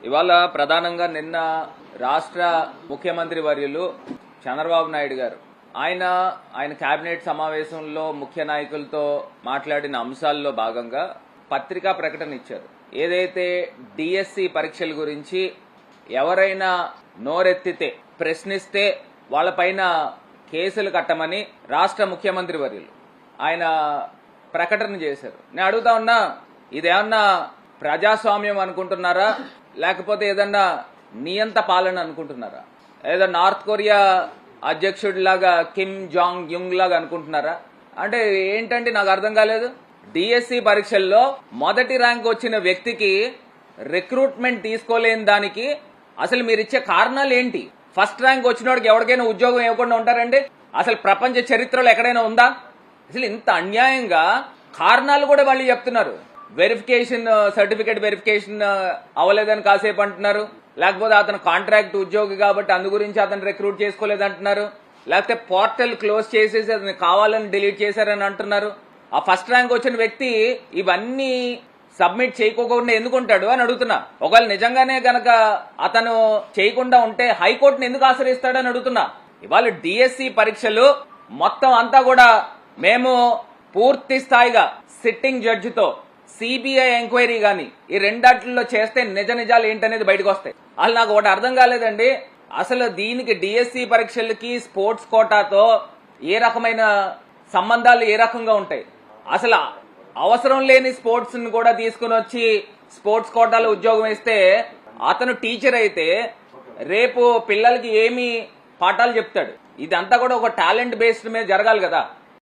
ఇవాళ ప్రధానంగా నిన్న రాష్ట్ర ముఖ్యమంత్రి వర్యులు చంద్రబాబు నాయుడు గారు ఆయన కేబినెట్ సమావేశంలో ముఖ్య నాయకులతో మాట్లాడిన అంశాల్లో భాగంగా పత్రికా ప్రకటన ఇచ్చారు. ఏదైతే డిఎస్సి పరీక్షల గురించి ఎవరైనా నోరెత్తితే ప్రశ్నిస్తే వాళ్ళపైన కేసులు కట్టమని రాష్ట్ర ముఖ్యమంత్రి వర్యులు ఆయన ప్రకటన చేశారు. నేను అడుగుతా ఉన్నా, ఇదేమన్నా ప్రజాస్వామ్యం అనుకుంటున్నారా, లేకపోతే ఏదన్నా నియంత పాలన అనుకుంటున్నారా? ఏదో నార్త్ కొరియా అధ్యక్షుడిలాగా కిమ్ జాంగ్ యుంగ్ లాగా అనుకుంటున్నారా? అంటే ఏంటంటే నాకు అర్థం కాలేదు. డిఎస్సి పరీక్షల్లో మొదటి ర్యాంక్ వచ్చిన వ్యక్తికి రిక్రూట్మెంట్ తీసుకోలేని దానికి అసలు మీరు ఇచ్చే కారణాలు ఏంటి? ఫస్ట్ ర్యాంక్ వచ్చినోడికి ఎవరికైనా ఉద్యోగం ఇవ్వకుండా ఉంటారండి? అసలు ప్రపంచ చరిత్రలో ఎక్కడైనా ఉందా? అసలు ఇంత అన్యాయంగా కారణాలు కూడా వాళ్ళు చెప్తున్నారు. వెరిఫికేషన్ సర్టిఫికేట్ వెరిఫికేషన్ అవ్వలేదని కాసేపు అంటున్నారు, లేకపోతే అతను కాంట్రాక్ట్ ఉద్యోగి కాబట్టి అందు గురించి అతను రిక్రూట్ చేసుకోలేదంటున్నారు, లేకపోతే పోర్టల్ క్లోజ్ చేసేసి అతను కావాలని డిలీట్ చేశారని అంటున్నారు. ఆ ఫస్ట్ ర్యాంక్ వచ్చిన వ్యక్తి ఇవన్నీ సబ్మిట్ చేయకోకుండా ఎందుకుంటాడు అని అడుగుతున్నా. ఒకవేళ నిజంగానే గనక అతను చేయకుండా ఉంటే హైకోర్టును ఎందుకు ఆశ్రయిస్తాడని అడుగుతున్నా. ఇవాళ డిఎస్సి పరీక్షలు మొత్తం అంతా కూడా మేము పూర్తి స్థాయిగా సిట్టింగ్ జడ్జితో సిబిఐ ఎంక్వైరీ గాని ఈ రెండాట్లో చేస్తే నిజ నిజాలు ఏంటనేది బయటకు వస్తాయి. అసలు నాకు ఒకటి అర్థం కాలేదండి. అసలు దీనికి డిఎస్సి పరీక్షలకి స్పోర్ట్స్ కోటాతో ఏ రకమైన సంబంధాలు ఏ రకంగా ఉంటాయి? అసలు అవసరం లేని స్పోర్ట్స్ ని కూడా తీసుకుని వచ్చి స్పోర్ట్స్ కోటాలో ఉద్యోగం ఇస్తే అతను టీచర్ అయితే రేపు పిల్లలకి ఏమి పాఠాలు చెప్తాడు? ఇదంతా కూడా ఒక టాలెంట్ బేస్డ్ మీద జరగాలి కదా.